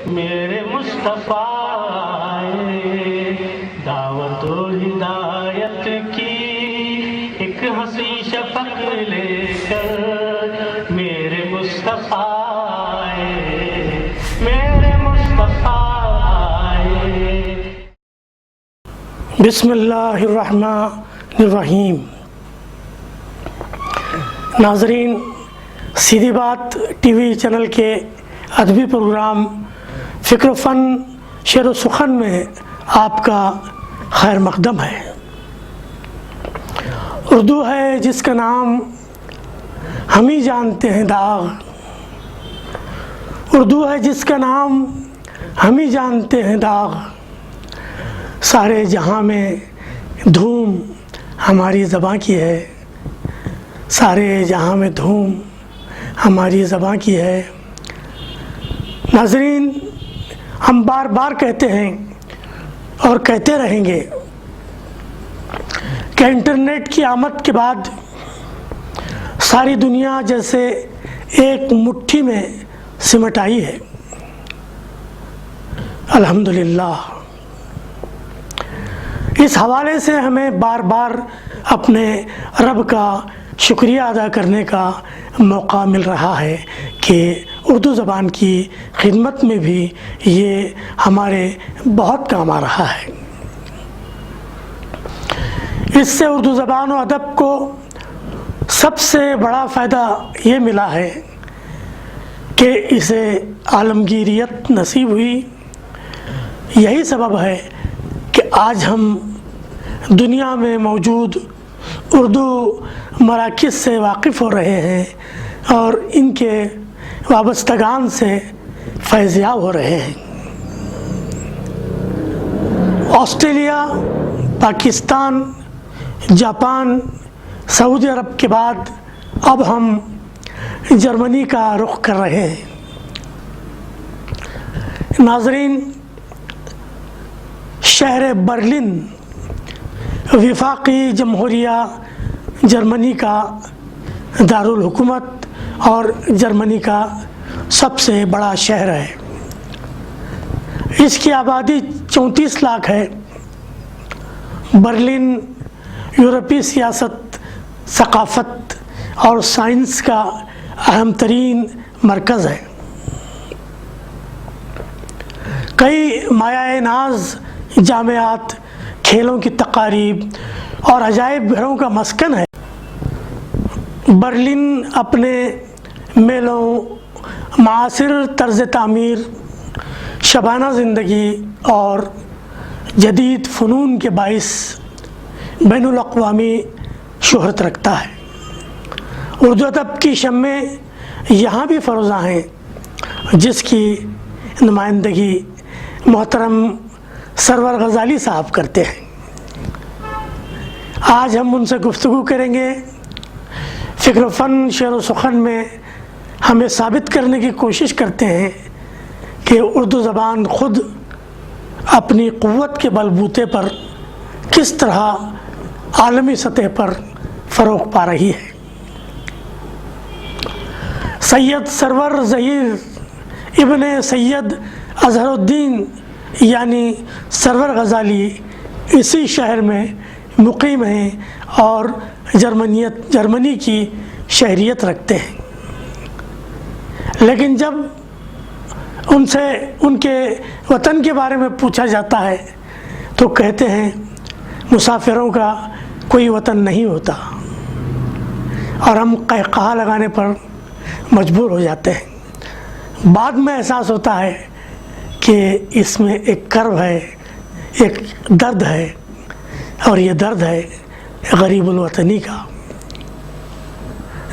میرے مصطفیٰ آئے دعوت و ہدایت کی ایک ہنسی شفق لے کر، میرے مصطفیٰ آئے، میرے مصطفیٰ آئے۔ بسم اللہ الرحمن الرحیم۔ ناظرین، سیدھی بات ٹی وی چینل کے ادبی پروگرام فکر و فن شعر و سخن میں آپ کا خیر مقدم ہے۔ اردو ہے جس کا نام ہم ہی جانتے ہیں داغ، اردو ہے جس کا نام ہم ہی جانتے ہیں داغ، سارے جہاں میں دھوم ہماری زباں کی ہے، سارے جہاں میں دھوم ہماری زباں کی ہے۔ ناظرین، ہم بار بار کہتے ہیں اور کہتے رہیں گے کہ انٹرنیٹ کی آمد کے بعد ساری دنیا جیسے ایک مٹھی میں سمٹ آئی ہے۔ الحمدللہ، اس حوالے سے ہمیں بار بار اپنے رب کا شکریہ ادا کرنے کا موقع مل رہا ہے کہ اردو زبان کی خدمت میں بھی یہ ہمارے بہت کام آ رہا ہے۔ اس سے اردو زبان و ادب کو سب سے بڑا فائدہ یہ ملا ہے کہ اسے عالمگیریت نصیب ہوئی۔ یہی سبب ہے کہ آج ہم دنیا میں موجود اردو مراکز سے واقف ہو رہے ہیں اور ان کے وابستگان سے فیض یاب ہو رہے ہیں۔ آسٹریلیا، پاکستان، جاپان، سعودی عرب کے بعد اب ہم جرمنی کا رخ کر رہے ہیں۔ ناظرین، شہر برلن وفاقی جمہوریہ جرمنی کا دارالحکومت اور جرمنی کا سب سے بڑا شہر ہے۔ اس کی آبادی 34 لاکھ ہے۔ برلن یورپی سیاست، ثقافت اور سائنس کا اہم ترین مرکز ہے۔ کئی مایہ ناز جامعات، کھیلوں کی تقاریب اور عجائب گھروں کا مسکن ہے۔ برلن اپنے میلوں، معاصر طرز تعمیر، شبانہ زندگی اور جدید فنون کے باعث بین الاقوامی شہرت رکھتا ہے۔ اردو ادب کی شمیں یہاں بھی فروزاں ہیں، جس کی نمائندگی محترم سرور غزالی صاحب کرتے ہیں۔ آج ہم ان سے گفتگو کریں گے۔ فکر و فن شعر و سخن میں ہمیں ثابت کرنے کی کوشش کرتے ہیں کہ اردو زبان خود اپنی قوت کے بلبوتے پر کس طرح عالمی سطح پر فروغ پا رہی ہے۔ سید سرور ظہیر ابن سید اظہر الدین یعنی سرور غزالی اسی شہر میں مقیم ہیں اور جرمنی کی شہریت رکھتے ہیں، لیکن جب ان سے ان کے وطن کے بارے میں پوچھا جاتا ہے تو کہتے ہیں مسافروں کا کوئی وطن نہیں ہوتا، اور ہم قہقہا لگانے پر مجبور ہو جاتے ہیں۔ بعد میں احساس ہوتا ہے کہ اس میں ایک کرب ہے، ایک درد ہے، اور یہ درد ہے غریب الوطنی کا۔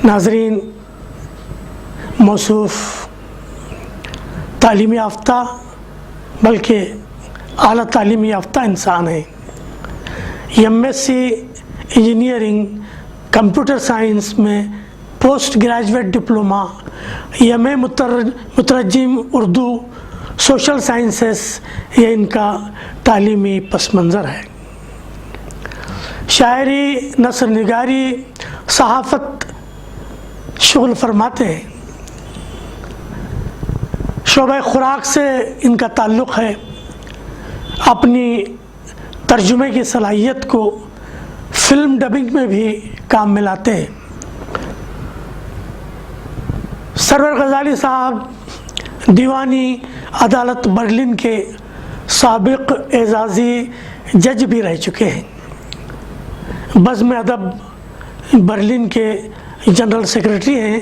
ناظرین، موصوف تعلیم یافتہ بلکہ اعلیٰ تعلیم یافتہ انسان ہیں۔ MSc انجینئرنگ، کمپیوٹر سائنس میں پوسٹ گریجویٹ ڈپلومہ، MA مترجم اردو، سوشل سائنسز، یہ ان کا تعلیمی پس منظر ہے۔ شاعری، نثر نگاری، صحافت شغل فرماتے ہیں۔ شعبہ خوراک سے ان کا تعلق ہے، اپنی ترجمے کی صلاحیت کو فلم ڈبنگ میں بھی کام میں لاتے ہیں۔ سرور غزالی صاحب دیوانی عدالت برلن کے سابق اعزازی جج بھی رہ چکے ہیں، بزم ادب برلن کے جنرل سیکرٹری ہیں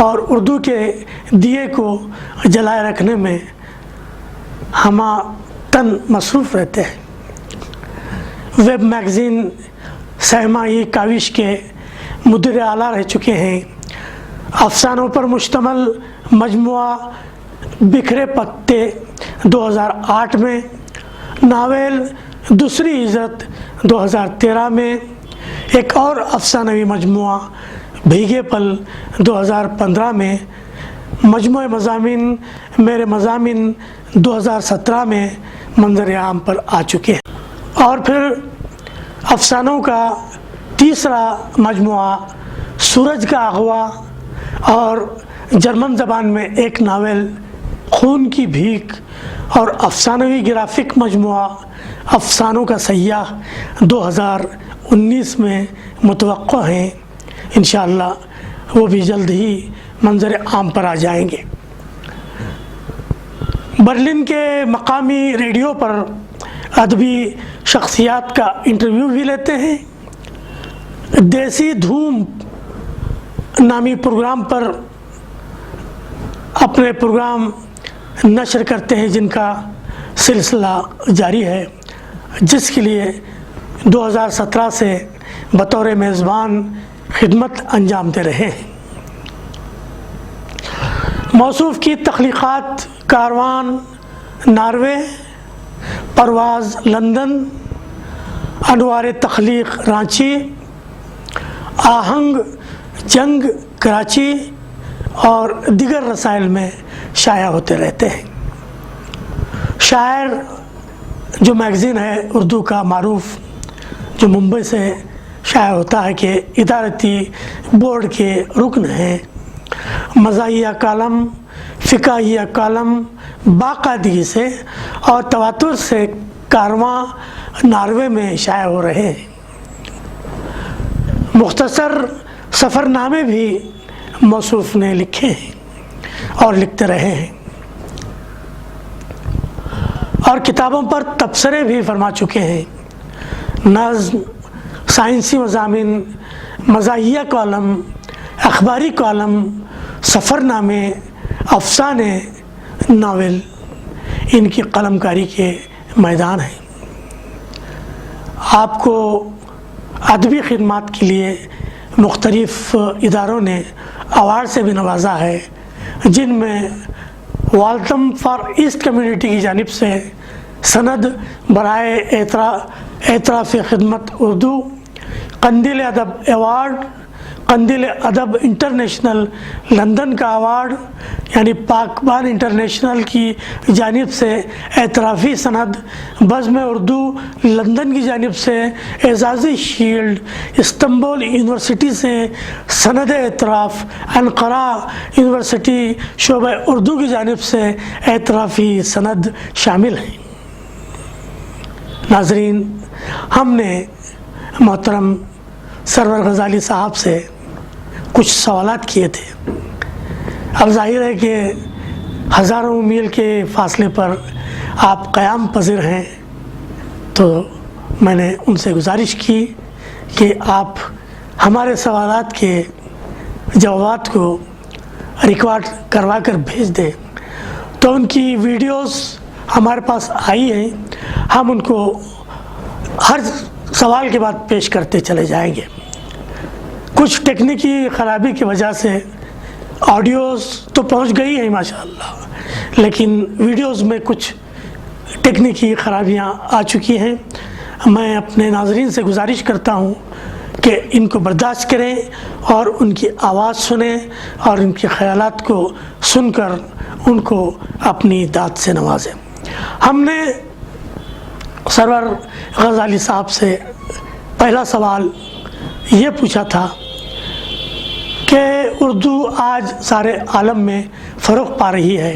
اور اردو کے دیے کو جلائے رکھنے میں ہمہ تن مصروف رہتے ہیں۔ ویب میگزین سہمائی کاوش کے مدیر اعلیٰ رہ چکے ہیں۔ افسانوں پر مشتمل مجموعہ بکھرے پتے 2008 میں، ناول دوسری عزت 2013 میں، ایک اور افسانوی مجموعہ بھیگے پل 2015 میں، مجموعہ مضامین میرے مضامین 2017 میں منظر عام پر آ چکے ہیں۔ اور پھر افسانوں کا تیسرا مجموعہ سورج کا اغوا اور جرمن زبان میں ایک ناول خون کی بھیک اور افسانوی گرافک مجموعہ افسانوں کا سیاح 2019 میں متوقع ہیں۔ انشاءاللہ وہ بھی جلد ہی منظر عام پر آ جائیں گے۔ برلن کے مقامی ریڈیو پر ادبی شخصیات کا انٹرویو بھی لیتے ہیں۔ دیسی دھوم نامی پروگرام پر اپنے پروگرام نشر کرتے ہیں، جن کا سلسلہ جاری ہے، جس کے لیے 2017 سے بطور میزبان خدمت انجام دے رہے ہیں۔ موصوف کی تخلیقات کاروان ناروے، پرواز لندن، انوار تخلیق رانچی، آہنگ جنگ کراچی اور دیگر رسائل میں شائع ہوتے رہتے ہیں۔ شاعر جو میگزین ہے اردو کا معروف، جو ممبئی سے شائع ہوتا ہے، کہ ادارتی بورڈ کے رکن ہیں۔ مزاحیہ کالم، فقاہیہ کالم باقاعدگی سے اور تواتر سے کارواں ناروے میں شائع ہو رہے ہیں۔ مختصر سفر نامے بھی موصوف نے لکھے ہیں اور لکھتے رہے ہیں، اور کتابوں پر تبصرے بھی فرما چکے ہیں۔ نظم، سائنسی مضامین، مزاحیہ کالم، اخباری کالم، سفر نامے، افسانے، ناول ان کی قلم کاری کے میدان ہیں۔ آپ کو ادبی خدمات کے لیے مختلف اداروں نے ایوارڈ سے بھی نوازا ہے، جن میں والتم فار ایسٹ کمیونٹی کی جانب سے سند برائے اعتراف خدمت اردو، قندیل ادب ایوارڈ، قندیل ادب انٹرنیشنل لندن کا ایوارڈ، یعنی پاکبان انٹرنیشنل کی جانب سے اعترافی سند، بزم اردو لندن کی جانب سے اعزازی شیلڈ، استنبول یونیورسٹی سے سند اعتراف، انقرہ یونیورسٹی شعبہ اردو کی جانب سے اعترافی سند شامل ہیں۔ ناظرین، ہم نے محترم سرور غزالی صاحب سے کچھ سوالات کیے تھے۔ اب ظاہر ہے کہ ہزاروں میل کے فاصلے پر آپ قیام پذیر ہیں، تو میں نے ان سے گزارش کی کہ آپ ہمارے سوالات کے جوابات کو ریکارڈ کروا کر بھیج دیں۔ تو ان کی ویڈیوز ہمارے پاس آئی ہیں، ہم ان کو ہر سوال کے بعد پیش کرتے چلے جائیں گے۔ کچھ ٹیکنیکی خرابی کی وجہ سے آڈیوز تو پہنچ گئی ہیں ماشاءاللہ، لیکن ویڈیوز میں کچھ ٹیکنیکی خرابیاں آ چکی ہیں۔ میں اپنے ناظرین سے گزارش کرتا ہوں کہ ان کو برداشت کریں اور ان کی آواز سنیں اور ان کے خیالات کو سن کر ان کو اپنی داد سے نوازیں۔ ہم نے سرور غزالی صاحب سے پہلا سوال یہ پوچھا تھا کہ اردو آج سارے عالم میں فروغ پا رہی ہے،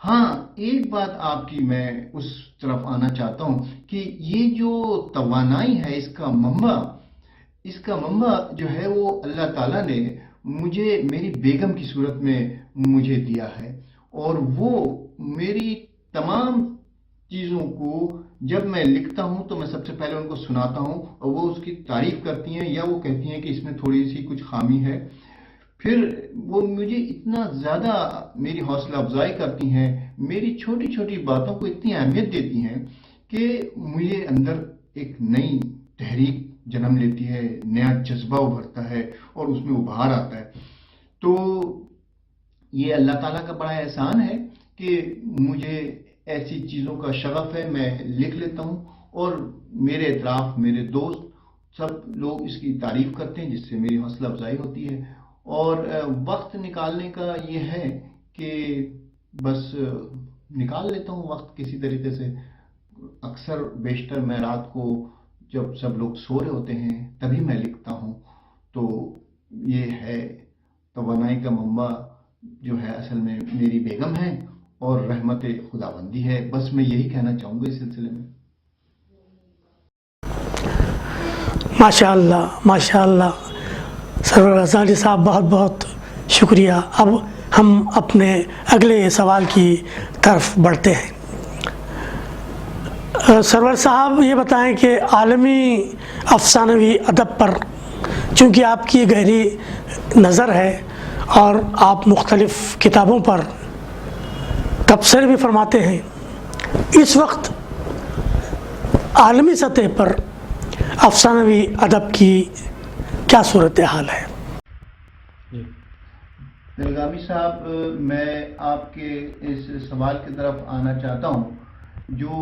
ہاں ایک بات آپ کی میں اس طرف آنا چاہتا ہوں کہ یہ جو توانائی ہے اس کا منبع جو ہے وہ اللہ تعالیٰ نے مجھے میری بیگم کی صورت میں مجھے دیا ہے، اور وہ میری تمام چیزوں کو جب میں لکھتا ہوں تو میں سب سے پہلے ان کو سناتا ہوں، اور وہ اس کی تعریف کرتی ہیں یا وہ کہتی ہیں کہ اس میں تھوڑی سی کچھ خامی ہے، پھر وہ مجھے اتنا زیادہ میری حوصلہ افزائی کرتی ہیں، میری چھوٹی چھوٹی باتوں کو اتنی اہمیت دیتی ہیں کہ مجھے اندر ایک نئی تحریک جنم لیتی ہے، نیا جذبہ ابھرتا ہے اور اس میں ابھار آتا ہے۔ تو یہ اللہ تعالیٰ کا بڑا احسان ہے کہ مجھے ایسی چیزوں کا شغف ہے، میں لکھ لیتا ہوں، اور میرے اطراف میرے دوست سب لوگ اس کی تعریف کرتے ہیں، جس سے میری حوصلہ افزائی ہوتی ہے۔ اور وقت نکالنے کا یہ ہے کہ بس نکال لیتا ہوں وقت کسی طریقے سے۔ اکثر بیشتر میں رات کو جب سب لوگ سو رہے ہوتے ہیں تبھی میں لکھتا ہوں۔ تو یہ ہے توانائی کا منبع جو ہے اصل میں میری بیگم ہے اور رحمت خداوندی ہے۔ بس میں یہی کہنا چاہوں گا اس سلسلے میں۔ ماشاء اللہ ماشاء اللہ، سرور غزالی صاحب بہت بہت شکریہ۔ اب ہم اپنے اگلے سوال کی طرف بڑھتے ہیں۔ سرور صاحب یہ بتائیں کہ عالمی افسانوی ادب پر چونکہ آپ کی گہری نظر ہے اور آپ مختلف کتابوں پر تبصرے بھی فرماتے ہیں، اس وقت عالمی سطح پر افسانوی ادب کی کیا صورتحال ہے؟ دلگامی صاحب، میں آپ کے اس سوال کی طرف آنا چاہتا ہوں جو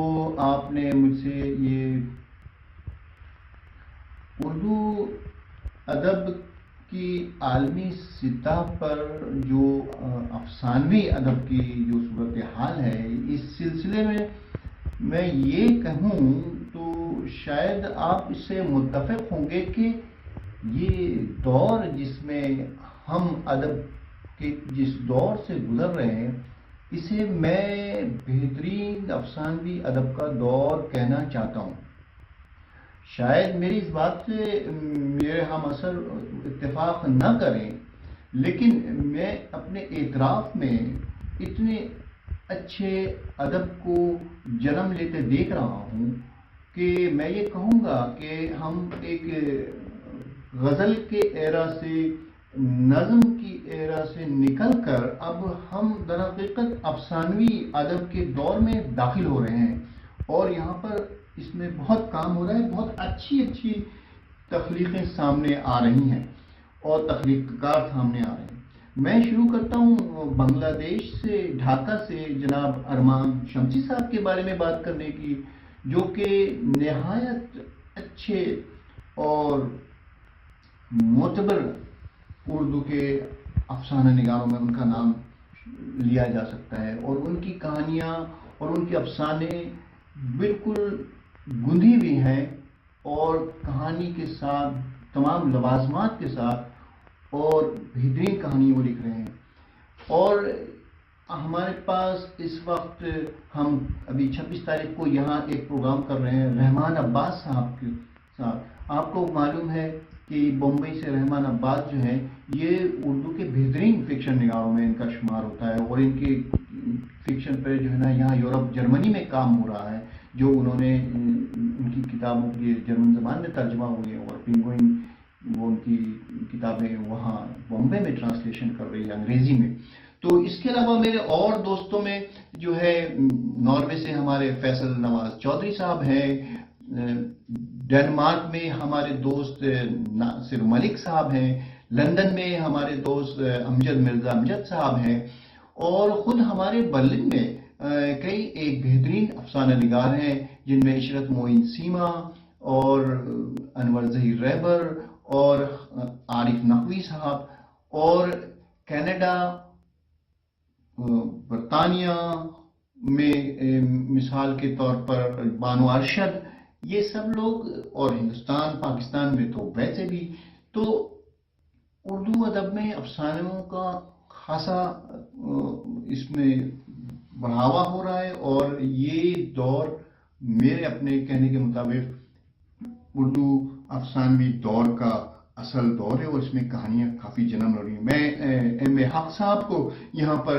آپ نے مجھ سے یہ اردو ادب کی عالمی سطح پر جو افسانوی ادب کی جو صورتحال ہے، اس سلسلے میں یہ کہوں تو شاید آپ اس سے متفق ہوں گے کہ یہ دور جس میں ہم ادب کے جس دور سے گزر رہے ہیں، اسے میں بہترین افسانوی ادب کا دور کہنا چاہتا ہوں۔ شاید میری اس بات سے میرے ہم اثر اتفاق نہ کریں، لیکن میں اپنے اعتراف میں اتنے اچھے ادب کو جنم لیتے دیکھ رہا ہوں کہ میں یہ کہوں گا کہ ہم ایک غزل کے ایرا سے، نظم کی ایرا سے نکل کر اب ہم در حقیقت افسانوی ادب کے دور میں داخل ہو رہے ہیں، اور یہاں پر اس میں بہت کام ہو رہا ہے، بہت اچھی تخلیقیں سامنے آ رہی ہیں اور تخلیق کار سامنے آ رہے ہیں۔ میں شروع کرتا ہوں بنگلہ دیش سے، ڈھاکہ سے، جناب ارمان شمسی صاحب کے بارے میں بات کرنے کی، جو کہ نہایت اچھے اور معتبر اردو کے افسانہ نگاروں میں ان کا نام لیا جا سکتا ہے، اور ان کی کہانیاں اور ان کے افسانے بالکل گندھی بھی ہیں، اور کہانی کے ساتھ تمام لوازمات کے ساتھ اور بہترین کہانی وہ لکھ رہے ہیں۔ اور ہمارے پاس اس وقت ہم ابھی 26 تاریخ کو یہاں ایک پروگرام کر رہے ہیں رحمان عباس صاحب کے ساتھ۔ آپ کو معلوم ہے کہ بمبئی سے رحمان عباس جو ہیں یہ اردو کے بہترین فکشن نگاروں میں ان کا شمار ہوتا ہے، اور ان کے فکشن پہ جو ہے نا یہاں یورپ جرمنی میں کام ہو رہا ہے، جو انہوں نے ان کی کتابوں کی جرمن زبان میں ترجمہ ہوئی، اور پنگوئن وہ ان کی کتابیں وہاں بامبے میں ٹرانسلیشن کر رہی ہے انگریزی میں۔ تو اس کے علاوہ میرے اور دوستوں میں جو ہے ناروے سے ہمارے فیصل نواز چودھری صاحب ہیں، ڈنمارک میں ہمارے دوست ناصر ملک صاحب ہیں، لندن میں ہمارے دوست امجد مرزا امجد صاحب ہیں، اور خود ہمارے برلن میں کئی ایک بہترین افسانہ نگار ہیں جن میں عشرت معین سیما اور انور ظہیر رہبر اور عارف نقوی صاحب، اور کینیڈا، برطانیہ میں مثال کے طور پر بانو ارشد، یہ سب لوگ، اور ہندوستان پاکستان میں تو ویسے بھی۔ تو اردو ادب میں افسانوں کا خاصا اس میں بڑھاوا ہو رہا ہے، اور یہ دور میرے اپنے کہنے کے مطابق اردو افسانوی دور کا اصل دور ہے، اور اس میں کہانیاں کافی جنم لڑی ہیں۔ میں ایم اے حق صاحب کو یہاں پر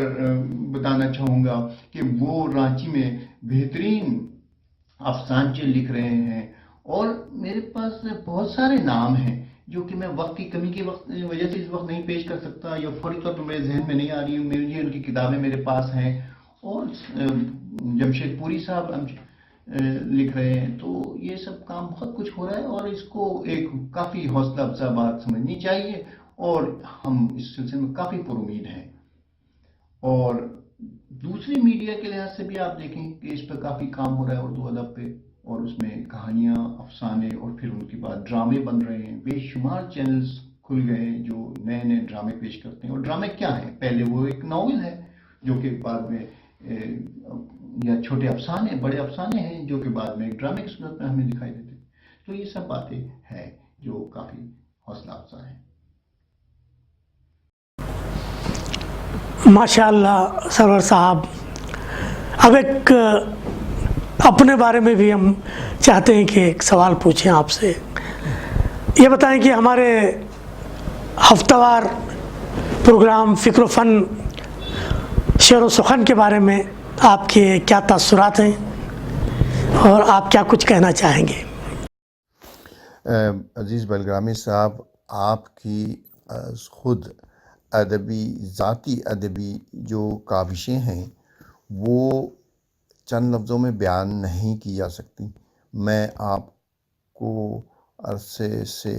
بتانا چاہوں گا کہ وہ رانچی میں بہترین افسانچے لکھ رہے ہیں، اور میرے پاس بہت سارے نام ہیں جو کہ میں وقت کی کمی کی وجہ سے اس وقت نہیں پیش کر سکتا، یا فوری طور پر میرے ذہن میں نہیں آ رہی، میری ان کی کتابیں میرے پاس ہیں، اور جمشید پوری صاحب لکھ رہے ہیں۔ تو یہ سب کام بہت کچھ ہو رہا ہے، اور اس کو ایک کافی حوصلہ افزا بات سمجھنی چاہیے، اور ہم اس سلسلے میں کافی پر امید ہیں۔ اور دوسری میڈیا کے لحاظ سے بھی آپ دیکھیں کہ اس پہ کافی کام ہو رہا ہے اردو ادب پہ، اور اس میں کہانیاں، افسانے، اور پھر ان کے بعد ڈرامے بن رہے ہیں۔ بے شمار چینلز کھل گئے ہیں جو نئے نئے ڈرامے پیش کرتے ہیں۔ اور ڈرامے کیا ہے؟ پہلے وہ ایک ناول ہے جو کہ بعد میں یا چھوٹے افسانے، بڑے افسانے ہیں جو کہ بعد میں ایک ڈرامے کی صورت میں ہمیں دکھائی دیتے ہیں۔ تو یہ سب باتیں ہیں جو کافی حوصلہ افزا ہیں۔ ماشاء اللہ سرور صاحب، اب ایک اپنے بارے میں بھی ہم چاہتے ہیں کہ ایک سوال پوچھیں آپ سے۔ یہ بتائیں کہ ہمارے ہفتہ وار پروگرام فکر و فن شعر و سخن کے بارے میں آپ کے کیا تاثرات ہیں اور آپ کیا کچھ کہنا چاہیں گے؟ عزیز بلگرامی صاحب، آپ کی خود ذاتی ادبی جو کاوشیں ہیں وہ چند لفظوں میں بیان نہیں کی جا سکتی۔ میں آپ کو عرصے سے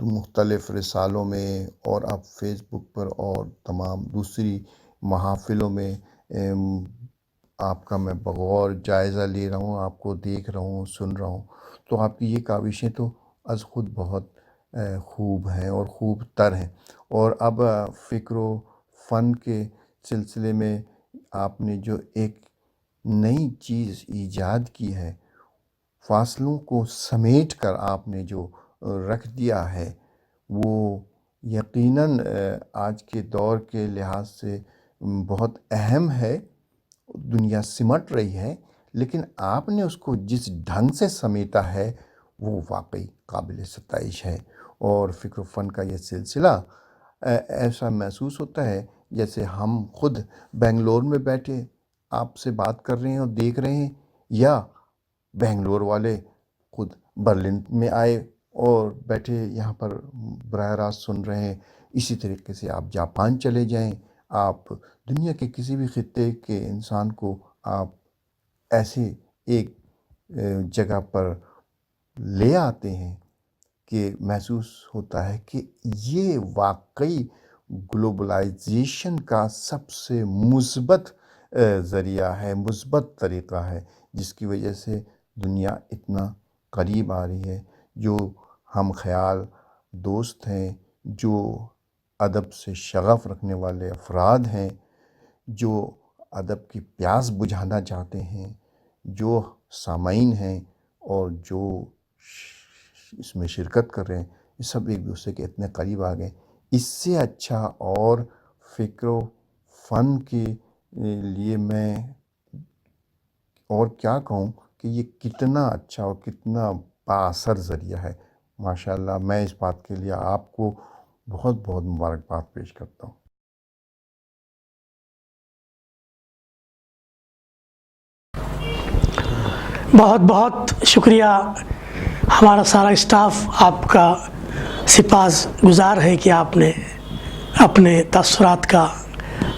مختلف رسالوں میں، اور اب فیس بک پر اور تمام دوسری محافلوں میں آپ کا میں بغور جائزہ لے رہا ہوں، آپ کو دیکھ رہا ہوں، سن رہا ہوں، تو آپ کی یہ کاوشیں تو از خود بہت خوب ہیں اور خوب تر ہیں۔ اور اب فکر و فن کے سلسلے میں آپ نے جو ایک نئی چیز ایجاد کی ہے، فاصلوں کو سمیٹ کر آپ نے جو رکھ دیا ہے، وہ یقیناً آج کے دور کے لحاظ سے بہت اہم ہے۔ دنیا سمٹ رہی ہے، لیکن آپ نے اس کو جس ڈھنگ سے سمیٹا ہے وہ واقعی قابل ستائش ہے۔ اور فکر و فن کا یہ سلسلہ ایسا محسوس ہوتا ہے جیسے ہم خود بنگلور میں بیٹھے آپ سے بات کر رہے ہیں اور دیکھ رہے ہیں، یا بنگلور والے خود برلن میں آئے اور بیٹھے یہاں پر براہ راست سن رہے ہیں۔ اسی طریقے سے آپ جاپان چلے جائیں، آپ دنیا کے کسی بھی خطے کے انسان کو آپ ایسے ایک جگہ پر لے آتے ہیں کہ محسوس ہوتا ہے کہ یہ واقعی گلوبلائزیشن کا سب سے مثبت ذریعہ ہے، مثبت طریقہ ہے، جس کی وجہ سے دنیا اتنا قریب آ رہی ہے۔ جو ہم خیال دوست ہیں، جو ادب سے شغف رکھنے والے افراد ہیں، جو ادب کی پیاس بجھانا چاہتے ہیں، جو سامعین ہیں اور جو اس میں شرکت کر رہے ہیں، یہ سب ایک دوسرے کے اتنے قریب آ گئے۔ اس سے اچھا اور فکر و فن کے لیے میں اور کیا کہوں کہ یہ کتنا اچھا اور کتنا بااثر ذریعہ ہے۔ ماشاءاللہ، میں اس بات کے لیے آپ کو بہت بہت مبارکباد پیش کرتا ہوں۔ بہت بہت شکریہ۔ ہمارا سارا اسٹاف آپ کا سپاس گزار ہے کہ آپ نے اپنے تاثرات کا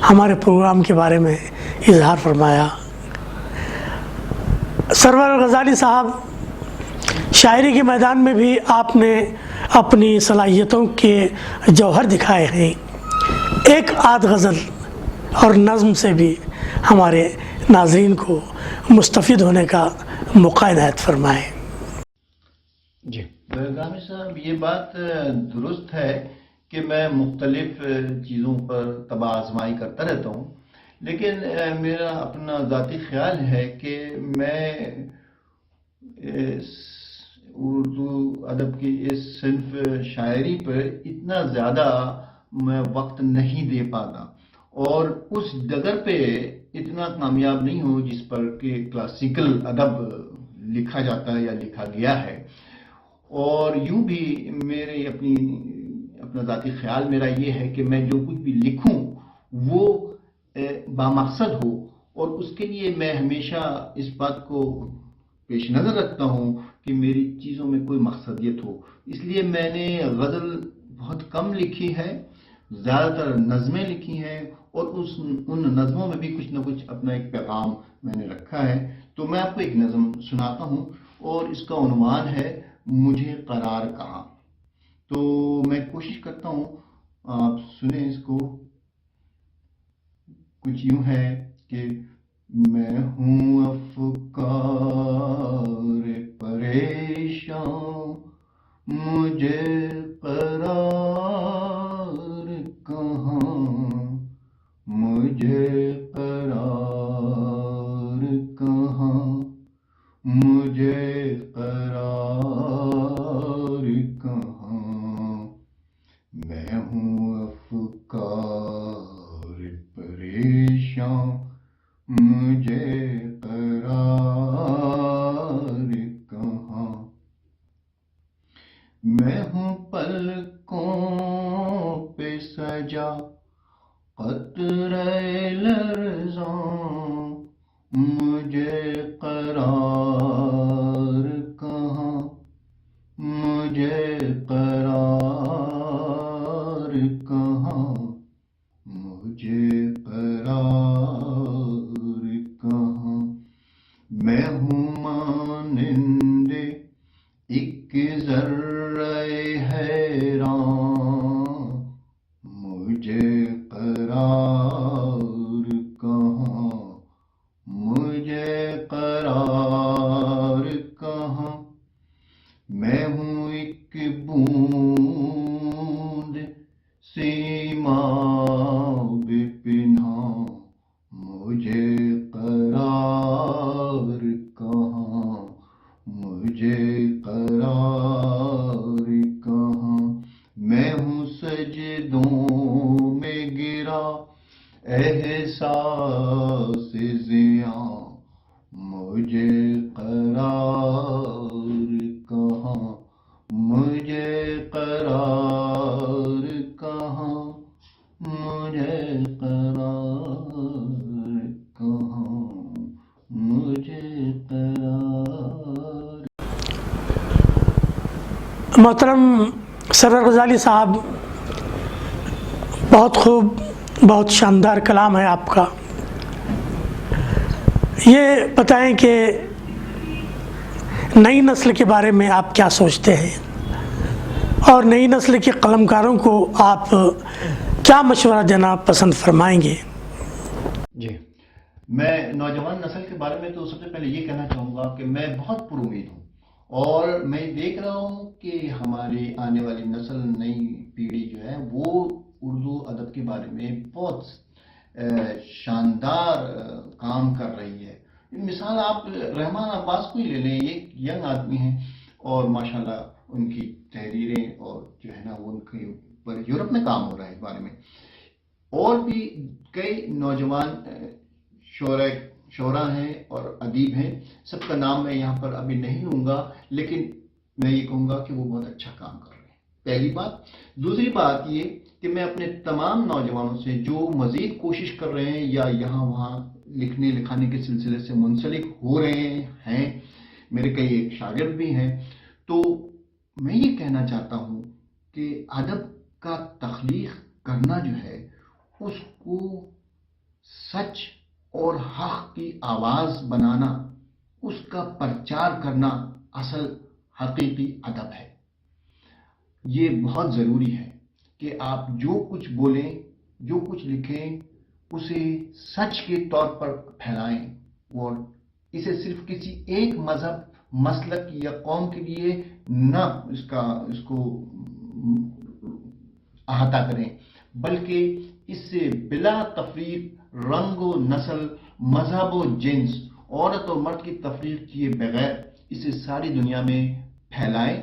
ہمارے پروگرام کے بارے میں اظہار فرمایا۔ سرور غزالی صاحب، شاعری کے میدان میں بھی آپ نے اپنی صلاحیتوں کے جوہر دکھائے ہیں۔ ایک آدھ غزل اور نظم سے بھی ہمارے ناظرین کو مستفید ہونے کا موقع عنایت فرمائیں۔ جی بلگرامی صاحب، یہ بات درست ہے کہ میں مختلف چیزوں پر طبع آزمائی کرتا رہتا ہوں، لیکن میرا اپنا ذاتی خیال ہے کہ میں اردو ادب کی اس صنف شاعری پر اتنا زیادہ میں وقت نہیں دے پاتا، اور اس ڈگر پہ اتنا کامیاب نہیں ہوں جس پر کہ کلاسیکل ادب لکھا جاتا ہے یا لکھا گیا ہے. اور یوں بھی میرے اپنا ذاتی خیال میرا یہ ہے کہ میں جو کچھ بھی لکھوں وہ بامقصد ہو، اور اس کے لیے میں ہمیشہ اس بات کو پیش نظر رکھتا ہوں کہ میری چیزوں میں کوئی مقصدیت ہو. اس لیے میں نے غزل بہت کم لکھی ہے، زیادہ تر نظمیں لکھی ہیں، اور ان نظموں میں بھی کچھ نہ کچھ اپنا ایک پیغام میں نے رکھا ہے. تو میں آپ کو ایک نظم سناتا ہوں، اور اس کا عنوان ہے مجھے قرار کہاں. تو میں کوشش کرتا ہوں آپ سنیں اس کو. کچھ یوں ہے کہ میں ہوں افکار پریشان، مجھے قرار کہاں، مجھے قرار کہاں، مجھے قرار کہاں. میں ہوں افکار پریشان، مجھے قرار کہاں. میں ہوں پلکوں پہ سجا قطرہ لرزاں، مجھے قرار کہاں، مجھے قرار کہاں، مجھے قرار کہاں. میں ہوں مانند ایک ذرہ حیران، مجھے قرار کہاں، مجھے قرار کہاں. میں ہوں ایک بوند سیماب پنہاں، مجھے قرار کہاں، مجھے قرار کہاں. میں ہوں سجدوں میں گرا احساس زیاں، مجھے قرار کہاں، مجھے قرار کہاں، مجھے قرار کہاں، مجھے قرار. محترم سرور غزالی صاحب، بہت خوب، بہت شاندار کلام ہے آپ کا. یہ بتائیں کہ نئی نسل کے بارے میں آپ کیا سوچتے ہیں، اور نئی نسل کے قلمکاروں کو آپ کیا مشورہ دینا پسند فرمائیں گے؟ جی، میں نوجوان نسل کے بارے میں تو سب سے پہلے یہ کہنا چاہوں گا کہ میں بہت پر امید ہوں، اور میں دیکھ رہا ہوں کہ ہماری آنے والی نسل، نئی پیڑھی جو ہے وہ اردو ادب کے بارے میں بہت شاندار کام کر رہی ہے. مثال آپ رحمان عباس کو ہی لے لیں، یہ ینگ آدمی ہیں، اور ماشاءاللہ ان کی تحریریں اور جو ہے نا وہ ان کے اوپر یورپ میں کام ہو رہا ہے اس بارے میں. اور بھی کئی نوجوان شعراء ہیں اور ادیب ہیں، سب کا نام میں یہاں پر ابھی نہیں لوں گا، لیکن میں یہ کہوں گا کہ وہ بہت اچھا کام کر رہے ہیں. پہلی بات. دوسری بات یہ کہ میں اپنے تمام نوجوانوں سے جو مزید کوشش کر رہے ہیں یا یہاں وہاں لکھنے لکھانے کے سلسلے سے منسلک ہو رہے ہیں، میرے کئی ایک شاگرد بھی ہیں، تو میں یہ کہنا چاہتا ہوں کہ ادب کا تخلیق کرنا جو ہے اس کو سچ اور حق کی آواز بنانا، اس کا پرچار کرنا اصل حقیقی ادب ہے. یہ بہت ضروری ہے کہ آپ جو کچھ بولیں، جو کچھ لکھیں، اسے سچ کے طور پر پھیلائیں، اور اسے صرف کسی ایک مذہب، مسلک یا قوم کے لیے نہ اس کو احاطہ کریں، بلکہ اس سے بلا تفریق رنگ و نسل، مذہب و جنس، عورت اور مرد کی تفریق کیے بغیر اسے ساری دنیا میں پھیلائیں،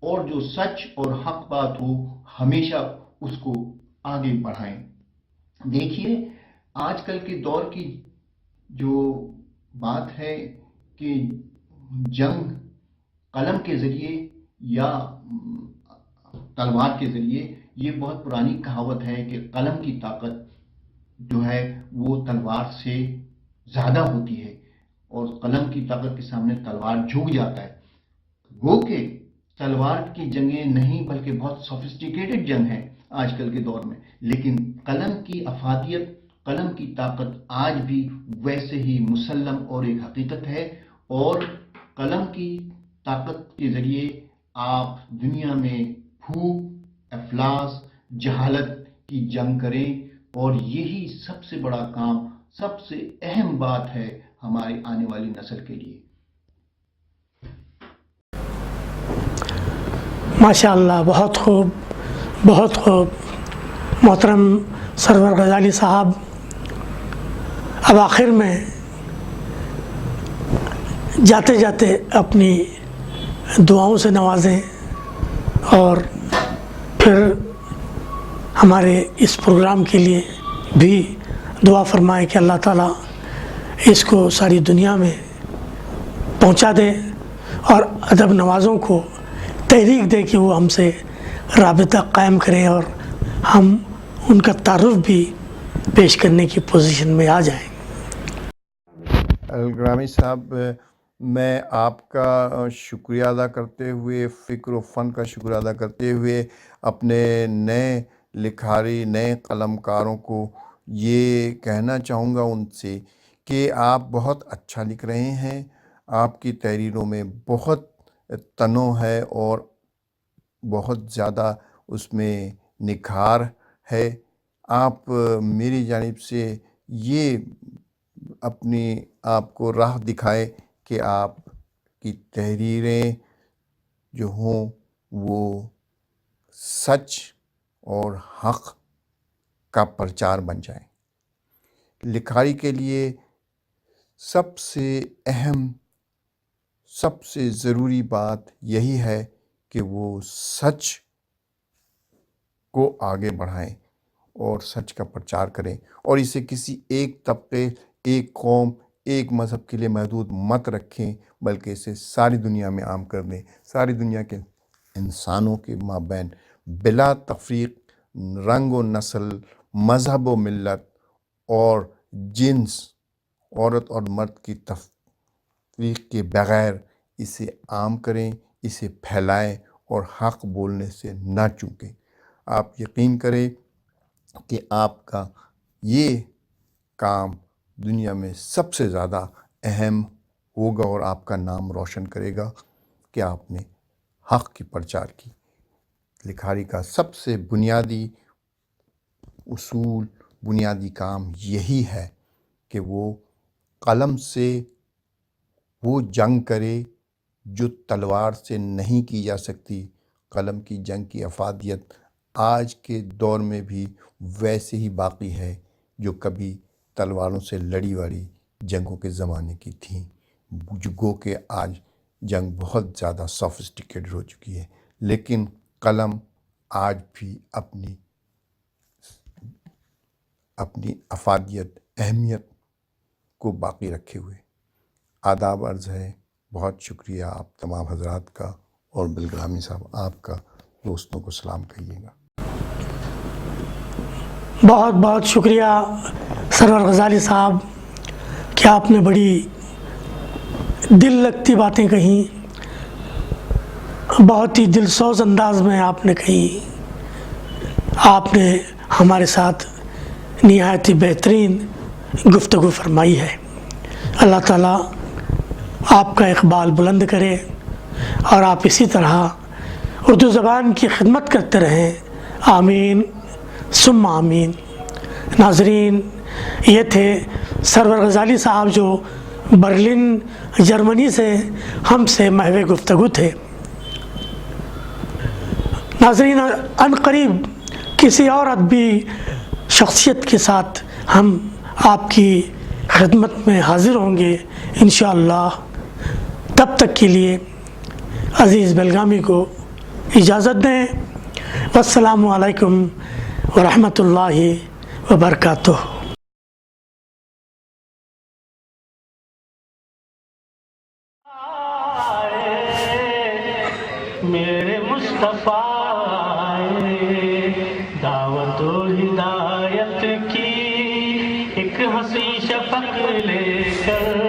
اور جو سچ اور حق بات ہو ہمیشہ اس کو آگے بڑھائیں. دیکھیے آج کل کے دور کی جو بات ہے کہ جنگ قلم کے ذریعے یا تلوار کے ذریعے، یہ بہت پرانی کہاوت ہے کہ قلم کی طاقت جو ہے وہ تلوار سے زیادہ ہوتی ہے، اور قلم کی طاقت کے سامنے تلوار جھک جاتا ہے۔ گو کہ تلوار کی جنگیں نہیں بلکہ بہت سوفسٹیکیٹڈ جنگ ہے آج کل کے دور میں، لیکن قلم کی افادیت، قلم کی طاقت آج بھی ویسے ہی مسلم اور ایک حقیقت ہے، اور قلم کی طاقت کے ذریعے آپ دنیا میں بھوک، افلاس، جہالت کی جنگ کریں، اور یہی سب سے بڑا کام، سب سے اہم بات ہے ہماری آنے والی نسل کے لیے۔ ماشاء اللہ، بہت خوب، بہت خوب۔ محترم سرور غزالی صاحب، اب آخر میں جاتے جاتے اپنی دعاؤں سے نوازیں، اور پھر ہمارے اس پروگرام کے لیے بھی دعا فرمائیں کہ اللہ تعالیٰ اس کو ساری دنیا میں پہنچا دے، اور ادب نوازوں کو تحریک دے کہ وہ ہم سے رابطہ قائم کریں، اور ہم ان کا تعارف بھی پیش کرنے کی پوزیشن میں آ جائیں۔ الگرامی صاحب، میں آپ کا شکریہ ادا کرتے ہوئے، فکر و فن کا شکریہ ادا کرتے ہوئے، اپنے نئے لکھاری، نئے قلم کاروں کو یہ کہنا چاہوں گا ان سے کہ آپ بہت اچھا لکھ رہے ہیں، آپ کی تحریروں میں بہت تنوع ہے اور بہت زیادہ اس میں نکھار ہے۔ آپ میری جانب سے یہ اپنی آپ کو راہ دکھائے کہ آپ کی تحریریں جو ہوں وہ سچ اور حق کا پرچار بن جائیں۔ لکھاری کے لیے سب سے اہم، سب سے ضروری بات یہی ہے کہ وہ سچ کو آگے بڑھائیں اور سچ کا پرچار کریں، اور اسے کسی ایک طبقے، ایک قوم، ایک مذہب کے لیے محدود مت رکھیں، بلکہ اسے ساری دنیا میں عام کر دیں، ساری دنیا کے انسانوں کے مابین بلا تفریق، رنگ و نسل، مذہب و ملت اور جنس، عورت اور مرد کی تفریق کے بغیر اسے عام کریں، اسے پھیلائیں اور حق بولنے سے نہ چوکیں۔ آپ یقین کریں کہ آپ کا یہ کام دنیا میں سب سے زیادہ اہم ہوگا اور آپ کا نام روشن کرے گا کہ آپ نے حق کی پرچار کی۔ لکھاری کا سب سے بنیادی اصول، بنیادی کام یہی ہے کہ وہ قلم سے وہ جنگ کرے جو تلوار سے نہیں کی جا سکتی۔ قلم کی جنگ کی افادیت آج کے دور میں بھی ویسے ہی باقی ہے جو کبھی تلواروں سے لڑی والی جنگوں کے زمانے کی تھیں، گو کہ آج جنگ بہت زیادہ سوفسٹیکیٹڈ ہو چکی ہے، لیکن قلم آج بھی اپنی افادیت، اہمیت کو باقی رکھے ہوئے۔ آداب عرض ہے، بہت شکریہ آپ تمام حضرات کا، اور بالگرامی صاحب آپ کا دوستوں کو سلام کہیے گا۔ بہت بہت شکریہ سرور غزالی صاحب کہ آپ نے بڑی دل لگتی باتیں کہیں، بہت ہی دل سوز انداز میں آپ نے کہیں، آپ نے ہمارے ساتھ نہایت ہی بہترین گفتگو فرمائی ہے۔ اللہ تعالیٰ آپ کا اقبال بلند کرے اور آپ اسی طرح اردو زبان کی خدمت کرتے رہیں، آمین ثم آمین۔ ناظرین، یہ تھے سرور غزالی صاحب جو برلن جرمنی سے ہم سے محو گفتگو تھے۔ ناظرین، ان قریب کسی اور ادبی شخصیت کے ساتھ ہم آپ کی خدمت میں حاضر ہوں گے انشاءاللہ۔ تب تک کے لیے عزیز بیلگامی کو اجازت دیں۔ والسلام علیکم ورحمۃ اللہ وبرکاتہ۔ میرے مصطفیٰ آئے دعوت و ہدایت کی ایک حسین شفق لے کر